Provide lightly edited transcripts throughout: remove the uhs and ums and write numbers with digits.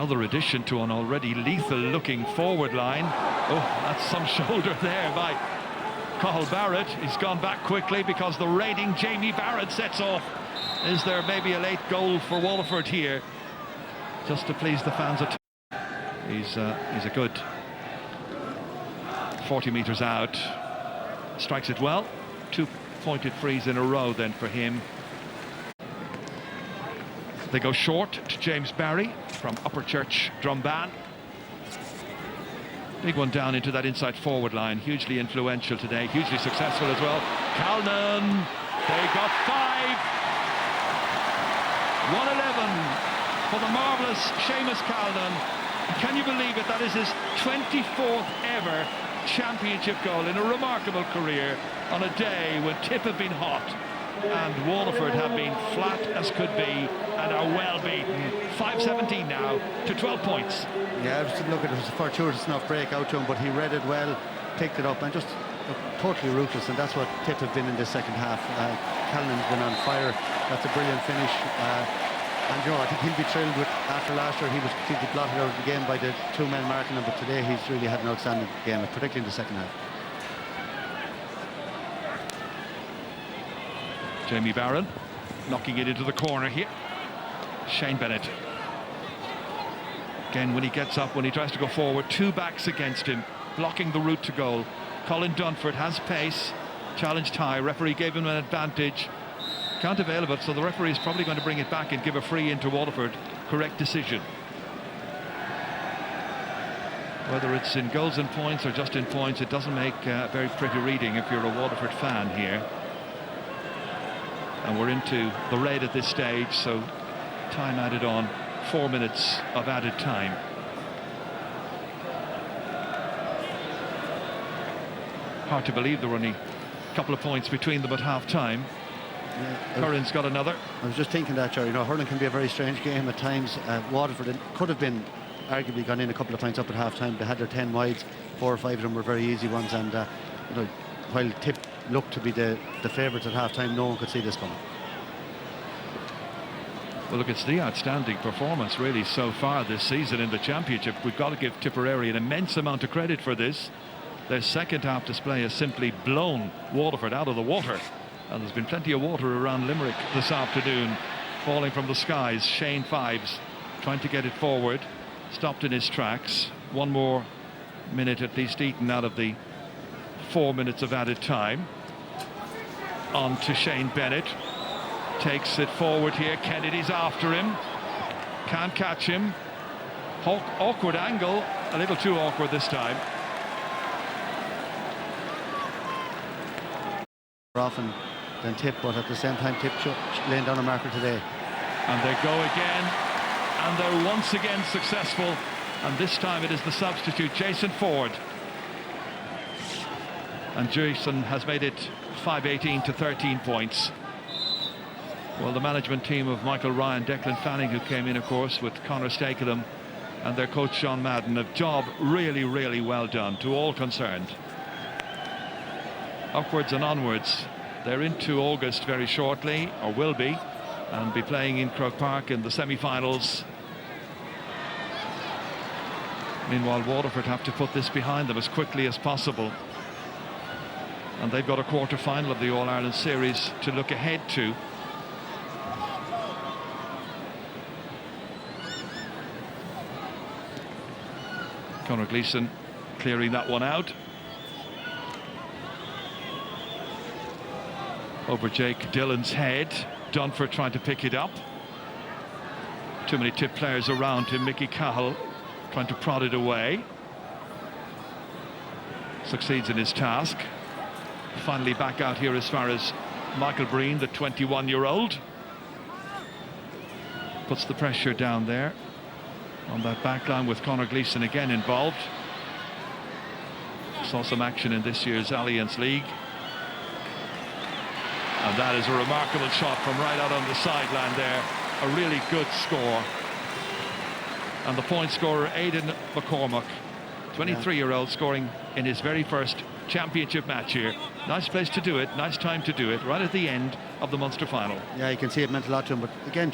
Another addition to an already lethal-looking forward line. Oh, that's some shoulder there by Cathal Barrett. He's gone back quickly because the raiding Jamie Barrett sets off. Is there maybe a late goal for Waterford here? Just to please the fans. He's a good 40 metres out. Strikes it well. 2 pointed frees in a row then for him. They go short to James Barry from Upperchurch, Drumban. Big one down into that inside forward line. Hugely influential today, hugely successful as well. Calnan, they got 5. 111 for the marvellous Seamus Calnan. Can you believe it? That is his 24th ever championship goal in a remarkable career on a day when Tip have been hot and Waterford have been flat as could be and are well beaten. 5-17 now to 12 points. Yeah, look, it was a fortuitous enough break out to him, but he read it well, picked it up and just totally ruthless, and that's what Tip have been in the second half. Callan's been on fire. That's a brilliant finish. And you know, I think he'll be thrilled with, after last year he was completely blotted out of the game by the 2 men marking him, but today he's really had an outstanding game, particularly in the second half. Jamie Barron knocking it into the corner here. Shane Bennett. Again, when he gets up, when he tries to go forward, 2 backs against him, blocking the route to goal. Colin Dunford has pace, challenged high, referee gave him an advantage. Can't avail of it, so the referee is probably going to bring it back and give a free into Waterford. Correct decision. Whether it's in goals and points or just in points, it doesn't make a very pretty reading if you're a Waterford fan here. And we're into the red at this stage, so time added on, 4 minutes of added time. Hard to believe there were only a couple of points between them at half-time. Yeah, Curran's got another. I was just thinking that, Jerry, you know, hurling can be a very strange game at times. Waterford could have been arguably gone in a couple of points up at half-time. They had their 10 wides, 4 or 5 of them were very easy ones, and you know, while Tip looked to be the favourites at half-time, no one could see this coming. Well, look, it's the outstanding performance really so far this season in the championship. We've got to give Tipperary an immense amount of credit for this. Their second half display has simply blown Waterford out of the water, and there's been plenty of water around Limerick this afternoon, falling from the skies. Shane Fives trying to get it forward, stopped in his tracks. 1 more minute at least eaten out of the 4 minutes of added time. On to Shane Bennett, takes it forward here. Kennedy's after him, can't catch him. Awkward angle, a little too awkward this time. Often than Tip, but at the same time Tip laying down a marker today. And they go again, and they're once again successful, and this time it is the substitute Jason Ford. And Jason has made it 5-18 to 13 points. Well, the management team of Michael Ryan, Declan Fanning, who came in, of course, with Conor Stakelham and their coach John Madden, a job really, really well done to all concerned. Upwards and onwards. They're into August very shortly, or will be, and be playing in Croke Park in the semi-finals. Meanwhile, Waterford have to put this behind them as quickly as possible. And they've got a quarter-final of the All-Ireland Series to look ahead to. Conor Gleeson clearing that one out. Over Jake Dillon's head. Dunford trying to pick it up. Too many Tip players around him. Mickey Cahill trying to prod it away. Succeeds in his task. Finally back out here as far as Michael Breen, the 21-year-old. Puts the pressure down there on that back line with Conor Gleeson again involved. Saw some action in this year's Alliance League. And that is a remarkable shot from right out on the sideline there. A really good score. And the point scorer, Aidan McCormack, 23-year-old, scoring in his very first championship match here. Nice place to do it, nice time to do it, right at the end of the Munster final. Yeah, you can see it meant a lot to him, but again...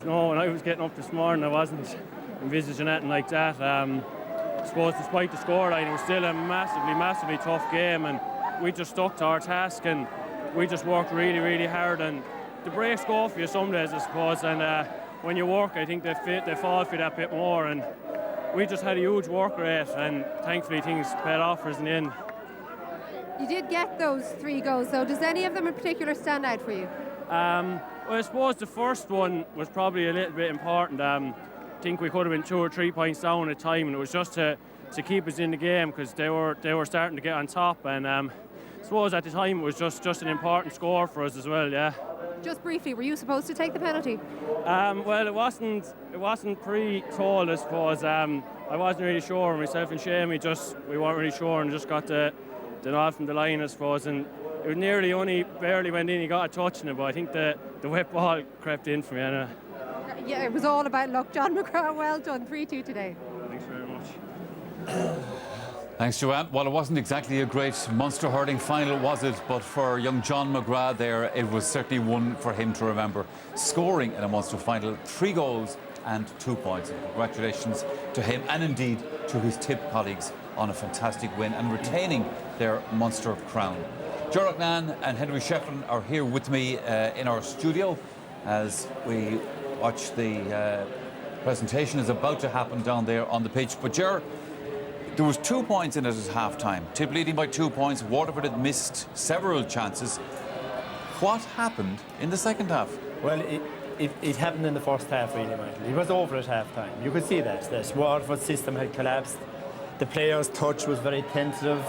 No, when I was getting up this morning, I wasn't envisaging anything like that. I suppose despite the scoreline, it was still a massively tough game, and we just stuck to our task and we just worked really hard. And the breaks go for you some days, I suppose, and when you work, I think they fall for you that bit more. And we just had a huge work rate, and thankfully things paid off for us in the end. You did get those 3 goals, though. Does any of them in particular stand out for you? Well, I suppose the first one was probably a little bit important. I think we could have been 2 or 3 points down at the time, and it was just to keep us in the game because they were starting to get on top. And I suppose at the time it was just an important score for us as well. Yeah. Just briefly, were you supposed to take the penalty? Well, it wasn't pre-told, I suppose. I wasn't really sure. Myself and Shamey we weren't really sure and just got the nod from the line, I suppose. And it was nearly only barely went in. He got a touch in it, but I think the wet ball crept in for me. Anyway. Yeah, it was all about luck. John McGrath, well done. 3-2 today. Thanks very much. Thanks, Joanne. Well, it wasn't exactly a great Munster hurling final, was it? But for young John McGrath there, it was certainly one for him to remember. Scoring in a Munster final, 3 goals and 2 points. And congratulations to him and indeed to his Tip colleagues on a fantastic win and retaining their Munster crown. Gerard Nan and Henry Shefflin are here with me in our studio as we watch the presentation is about to happen down there on the pitch. But Gerard, there was 2 points in it at half-time. Tip leading by 2 points. Waterford had missed several chances. What happened in the second half? Well, it happened in the first half, really, Michael. It was over at half-time. You could see that. The Waterford system had collapsed. The players' touch was very tentative.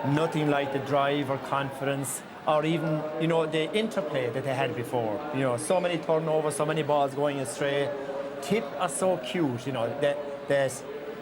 Nothing like the drive or confidence or even, the interplay that they had before. So many turnovers, so many balls going astray. Tip are so cute, that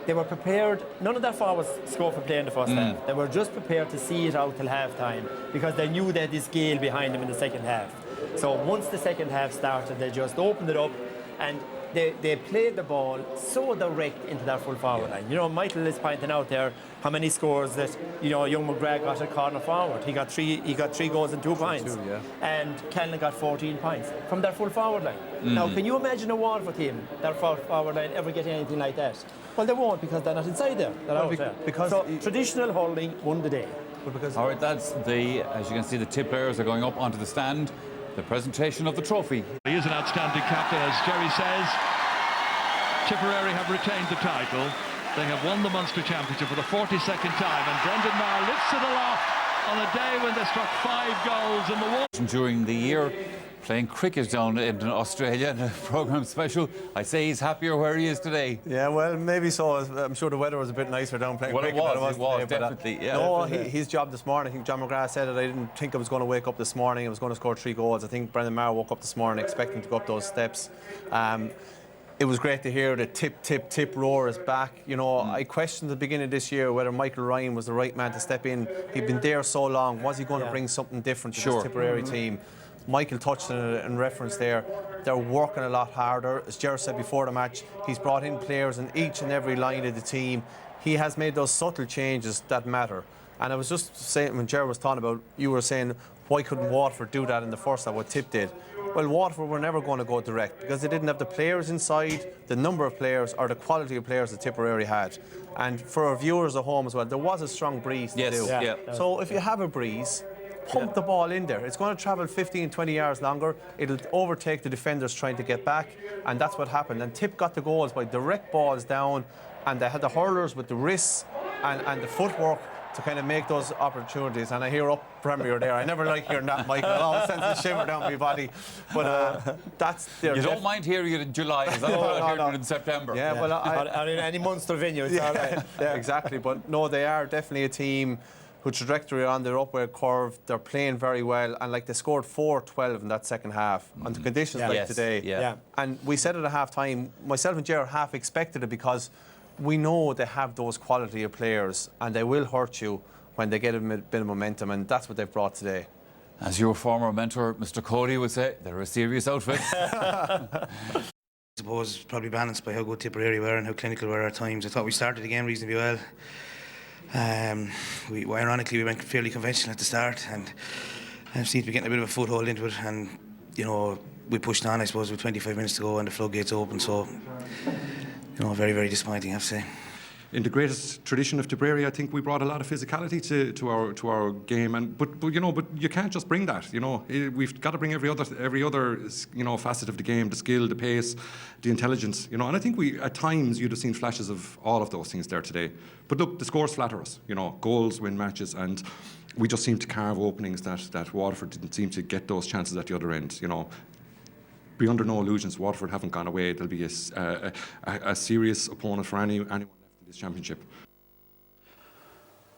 they were prepared. None of their forwards scored for play in the first half. They were just prepared to see it out till half-time because they knew they had this gale behind them in the second half. So once the second half started, they just opened it up and they played the ball so direct into their full forward line. Michael is pointing out there how many scores that young McGrath got a corner forward. He got 3 goals and 2 points. And Callan got 14 points from their full forward line. Now, can you imagine a Waterford team, their full forward line, ever getting anything like that? Well, they won't because they're not inside there. They're out there. So traditional hurling won the day. All right, that's as you can see, the Tip players are going up onto the stand. The presentation of the trophy. He is an outstanding captain, as Jerry says. Tipperary have retained the title. They have won the Munster Championship for the 42nd time, and Brendan Maher lifts it aloft on a day when they struck 5 goals in the war. During the year, playing cricket down in Australia in a programme special. I say he's happier where he is today. Yeah, well, maybe so. I'm sure the weather was a bit nicer down playing cricket than it was today, definitely. Yeah. No, his job this morning, I think John McGrath said it, I didn't think I was going to wake up this morning, I was going to score 3 goals. I think Brendan Maher woke up this morning expecting to go up those steps. It was great to hear the tip roar is back. I questioned at the beginning of this year whether Michael Ryan was the right man to step in. He'd been there so long. Was he going to bring something different to this Tipperary team? Michael touched on it in reference there. They're working a lot harder. As Gerard said before the match, he's brought in players in each and every line of the team. He has made those subtle changes that matter. And I was just saying, when Gerard was talking about, you were saying, why couldn't Waterford do that in the first half, what Tip did? Well, Waterford were never going to go direct because they didn't have the players inside, the number of players or the quality of players that Tipperary had. And for our viewers at home as well, there was a strong breeze to do. So if you have a breeze, pump the ball in there. It's going to travel 15, 20 yards longer. It'll overtake the defenders trying to get back, and that's what happened. And Tip got the goals by direct balls down, and they had the hurlers with the wrists and the footwork to kind of make those opportunities. And I hear up Premier there. I never like hearing that, Michael. It always sends a shiver down my body. But that's their. You don't mind hearing it in July, is that hearing it in September? Yeah, well, or in any Munster venue, it's all right. Yeah, exactly. But no, they are definitely a team whose trajectory on their upward curve. They're playing very well, and like they scored 4-12 in that second half under conditions like today. And we said at a half time, myself and Gerard half expected it because we know they have those quality of players and they will hurt you when they get a bit of momentum, and that's what they've brought today. As your former mentor, Mr. Cody, would say, they're a serious outfit. I suppose probably balanced by how good Tipperary were and how clinical we were at times. I thought we started the game reasonably well. Ironically, we went fairly conventional at the start and seemed to be getting a bit of a foothold into it, and we pushed on, I suppose, with 25 minutes to go and the floodgates open. So very, very disappointing, I have to say. In the greatest tradition of Tipperary, I think we brought a lot of physicality to our game, but you can't just bring that. We've got to bring every other facet of the game: the skill, the pace, the intelligence. And I think at times you'd have seen flashes of all of those things there today. But look, the scores flatter us. Goals win matches, and we just seem to carve openings that Waterford didn't seem to get those chances at the other end. Be under no illusions, Waterford haven't gone away. They'll be a serious opponent for anyone left in this championship.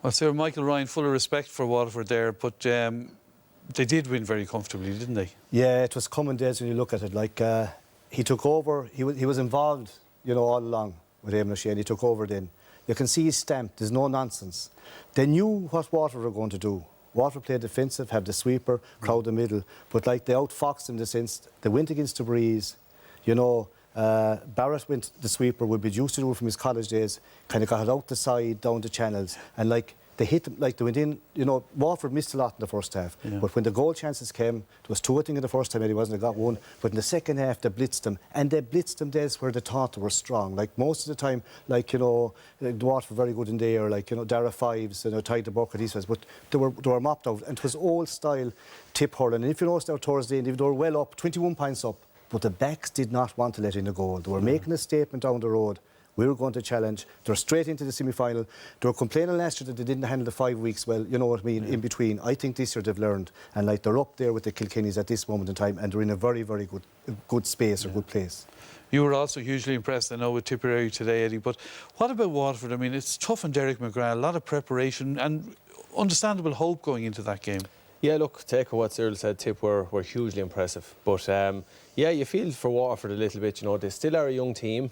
Well, Sir Michael Ryan, full of respect for Waterford there, but they did win very comfortably, didn't they? Yeah, it was coming days when you look at it. Like he took over, he was involved, all along with Eamon O'Shea, and he took over then. You can see his stamp. There's no nonsense. They knew what Waterford were going to do. Waterford played defensive, have the sweeper, crowd the middle, but like they outfoxed them in the sense they went against the breeze. Barrett went the sweeper, would be used to do it from his college days, kind of got it out the side, down the channels, and like they hit them, like they went in. Waterford missed a lot in the first half, but when the goal chances came, there was 2 I think in the first time, Eddie wasn't got 1, but in the second half they blitzed them, and they blitzed them days where they thought they were strong. Like most of the time, Waterford were very good in the air, Dara Fives, tied the bucket, these ones, but they were mopped out, and it was old style tip hurling. And if you notice now towards the end, they were well up, 21 points up, but the backs did not want to let in a goal. They were making a statement down the road. We were going to challenge. They were straight into the semi-final. They were complaining last year that they didn't handle the 5 weeks well, you know what I mean, in between. I think this year they've learned. And they're up there with the Kilkennys at this moment in time, and they're in a very, very good space or good place. You were also hugely impressed, I know, with Tipperary today, Eddie. But what about Waterford? I mean, it's tough on Derek McGrath, a lot of preparation and understandable hope going into that game. Yeah, look, take what Cyril said, Tip were hugely impressive. But, you feel for Waterford a little bit, they still are a young team.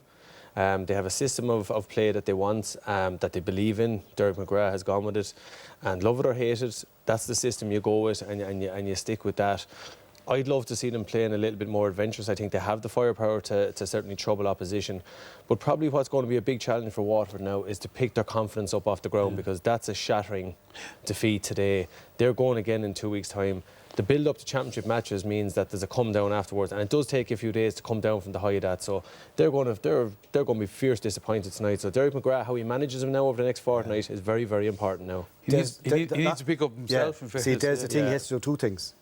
They have a system of play that they want, that they believe in. Derek McGrath has gone with it. And love it or hate it, that's the system you go with and you stick with that. I'd love to see them playing a little bit more adventurous. I think they have the firepower to certainly trouble opposition. But probably what's going to be a big challenge for Waterford now is to pick their confidence up off the ground, because that's a shattering defeat today. They're going again in 2 weeks' time. The build-up to championship matches means that there's a come-down afterwards, and it does take a few days to come down from the high of that. So they're going to be fierce disappointed tonight. So Derek McGrath, how he manages them now over the next fortnight is very, very important now. He needs to pick up himself. Yeah. See, there's the thing, he has to do 2 things.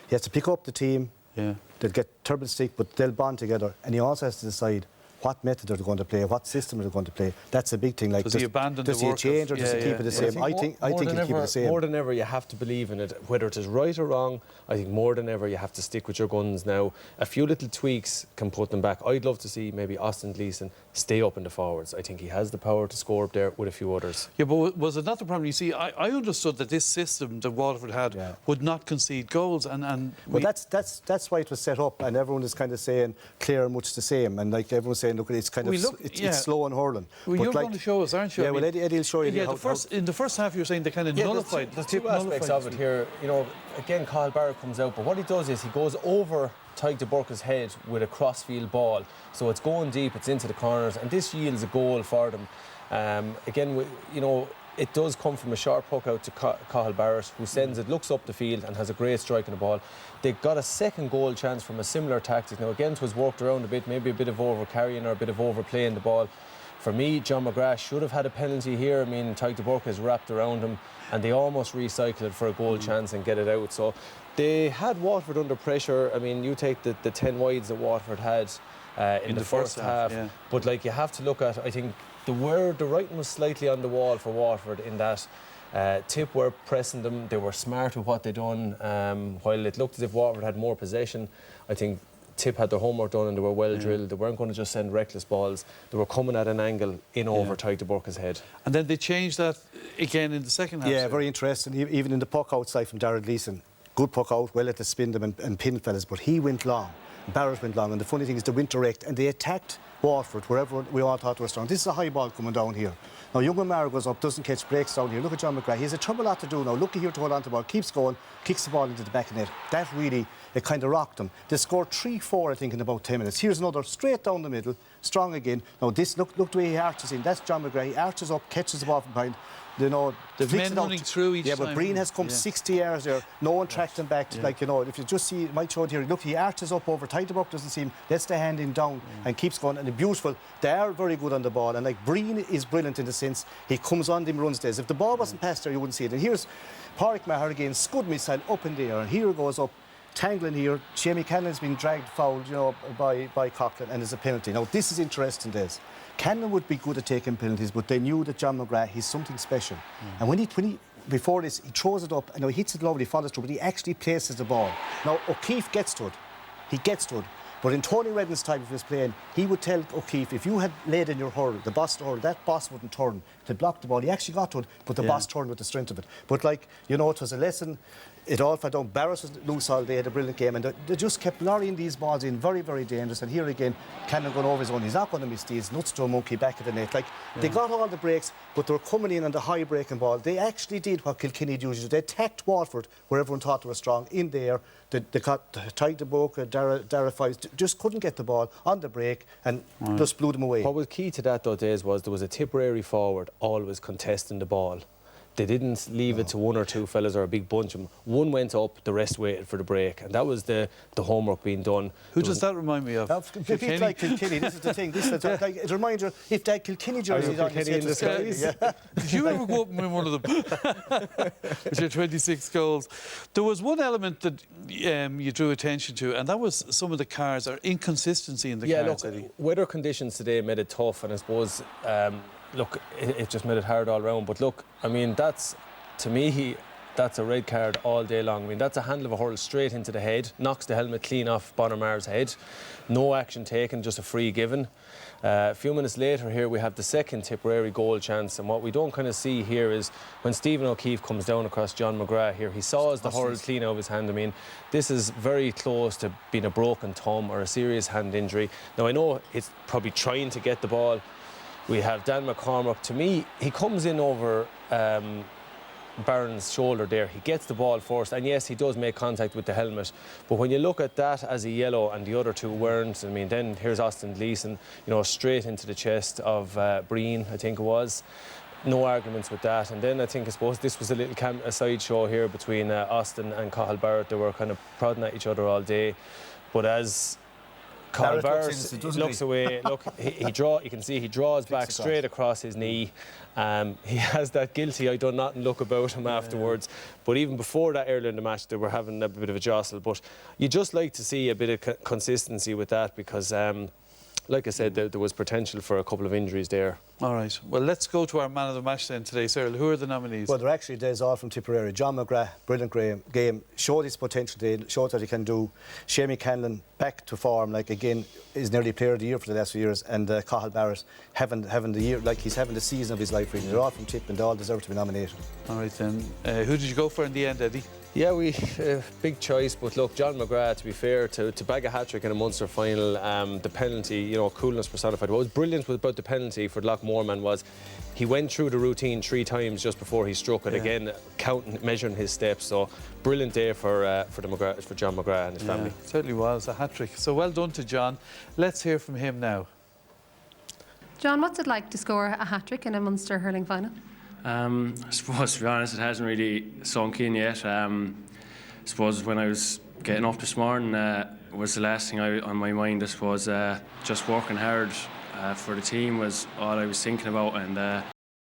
He has to pick up the team. They'll get terrible stick, but they'll bond together. And he also has to decide what method are they going to play, what system are they going to play. That's a big thing. Does he abandon the work? Does he change or does he keep it the same? I think he'll keep it the same. More than ever, you have to believe in it, whether it is right or wrong. I think more than ever, you have to stick with your guns now. A few little tweaks can put them back. I'd love to see maybe Austin Gleeson stay up in the forwards. I think he has the power to score up there with a few others. Yeah, but was it not the problem? You see, I understood that this system that Waterford had would not concede goals, and well, that's why it was set up, and everyone is kind of saying clear much the same, and everyone's saying, look, it's kind of it's slow and hurling. Well, you're going to show us, aren't you? Yeah, Eddie will show you. Yeah, in the first half, you're saying they kind of nullified. There's two aspects of it here. Again, Cathal Barrett comes out, but what he does is he goes over Tyke de Burke's head with a crossfield ball, so it's going deep, it's into the corners, and this yields a goal for them. Again, it does come from a sharp hook out to Cathal Barrett, who sends it, looks up the field and has a great strike on the ball. They got a second goal chance from a similar tactic. Now again, it was worked around a bit, maybe a bit of over-carrying or a bit of overplaying the ball. For me, John McGrath should have had a penalty here. I mean, Tyke de Burke is wrapped around him, and they almost recycled it for a goal chance and get it out. So they had Waterford under pressure. I mean, you take the 10 wides that Waterford had in the first half. But you have to look at, I think, the writing was slightly on the wall for Waterford in that Tip were pressing them. They were smart with what they'd done. While it looked as if Waterford had more possession, I think Tip had their homework done and they were well drilled. They weren't going to just send reckless balls. They were coming at an angle in over Tyke de Burke's head. And then they changed that again in the second half. Yeah, very interesting. Even in the puck outside from Darragh Gleeson. Good puck out, well let to spin them and pin fellas, but he went long. Barrett went long, and the funny thing is they went direct and they attacked Waterford wherever we all thought they were strong. This is a high ball coming down here. Now, Young Mara goes up, doesn't catch, breaks down here. Look at John McGrath. He has a trouble lot to do now. Lucky here to hold on to the ball, keeps going, kicks the ball into the back of the net. That really, it kind of rocked them. They scored 3-4, I think, in about 10 minutes. Here's another straight down the middle, strong again. Now, this, look the way he arches in. That's John McGrath. He arches up, catches the ball from behind. The men running through each time. Yeah, but Breen has come 60 yards there. No one tracked him back. If you just see, it might show it here. Look, he arches up over. Tyke de Burke doesn't see him. Lets the hand in down and keeps going. And beautiful. They are very good on the ball, and like Breen is brilliant in the sense he comes on them runs days. If the ball wasn't passed there, you wouldn't see it. And here's Pádraig Maher again, scud missile up in the air, and here it goes up, tangling here. Jamie Cannon's been dragged fouled, by Coughlin, and there's a penalty. Now this is interesting, Des. Cannon would be good at taking penalties, but they knew that John McGrath, he's something special. And when he before this, he throws it up, and he hits it lovely, follows through, but he actually places the ball. Now O'Keefe gets to it. He gets to it. But in Tony Redden's time, if he was playing, he would tell O'Keefe, if you had laid in your hurl, the boss hurl, that boss wouldn't turn to block the ball. He actually got to it, but the boss turned with the strength of it. But it was a lesson. It all fell down. Barris was loose all day, had a brilliant game, and they just kept lorrying these balls in, very, very dangerous. And here again, Cannon going over his own. He's not going to miss these. Nuts to a monkey back at the net. They got all the breaks, but they were coming in on the high breaking ball. They actually did what Kilkenny usually do. They attacked Waterford, where everyone thought they were strong, in there. They tied the book, Dara Fives, just couldn't get the ball on the break and just blew them away. What was key to that, though, Des, was there was a Tipperary forward always contesting the ball. They didn't leave it to one or two fellas or a big bunch of them. One went up, the rest waited for the break, and that was the homework being done. Who does that remind me of? Kilkenny. Like Kilkenny, this is the thing. This is like a reminder, if that Kilkenny jersey is on, Kilkenny in the skies. Did you ever go up and win one of them? With your 26 goals. There was one element that you drew attention to, and that was some of the cards, or inconsistency in the cards. Yeah, look, weather conditions today made it tough, and I suppose... look, it just made it hard all round. But look, I mean, to me, that's a red card all day long. I mean, that's a handle of a hurl straight into the head, knocks the helmet clean off Bonnermar's head. No action taken, just a free given. A few minutes later here, we have the second Tipperary goal chance. And what we don't kind of see here is when Stephen O'Keefe comes down across John McGrath here, he saws the hurl clean out of his hand. I mean, this is very close to being a broken thumb or a serious hand injury. Now, I know it's probably trying to get the ball. We have Dan McCormack. To me, he comes in over Barron's shoulder there. He gets the ball first, and yes, he does make contact with the helmet. But when you look at that as a yellow and the other two weren't, I mean, then here's Austin Gleeson, straight into the chest of Breen, I think it was. No arguments with that. And then I suppose this was a little a sideshow here between Austin and Cathal Barrett. They were kind of prodding at each other all day. But as Cathal Barrett looks away. Look, you can see he draws back straight across his knee. He has that guilty I done nothing look about him afterwards. But even before that, earlier in the match, they were having a bit of a jostle. But you just like to see a bit of consistency with that because, like I said, there was potential for a couple of injuries there. All right. Well, let's go to our man of the match then today, Cyril. Who are the nominees? Well, they're actually days all from Tipperary. John McGrath, brilliant game, showed his potential today, showed what he can do. Shamie Canlon back to form, again, is nearly player of the year for the last few years. And Cathal Barrett having the year, he's having the season of his life, really. They're all from Tip and they all deserve to be nominated. All right, then. Who did you go for in the end, Eddie? Yeah, big choice, but look, John McGrath, to be fair, to bag a hat-trick in a Munster final, the penalty, coolness personified. What was brilliant about the penalty for Lochmore man was he went through the routine 3 times just before he struck it, again, measuring his steps. So brilliant day for John McGrath and his family. Certainly was a hat-trick. So well done to John. Let's hear from him now. John, what's it like to score a hat-trick in a Munster hurling final? I suppose, to be honest, it hasn't really sunk in yet. I suppose when I was getting up this morning, was the last thing on my mind. I suppose just working hard for the team was all I was thinking about, and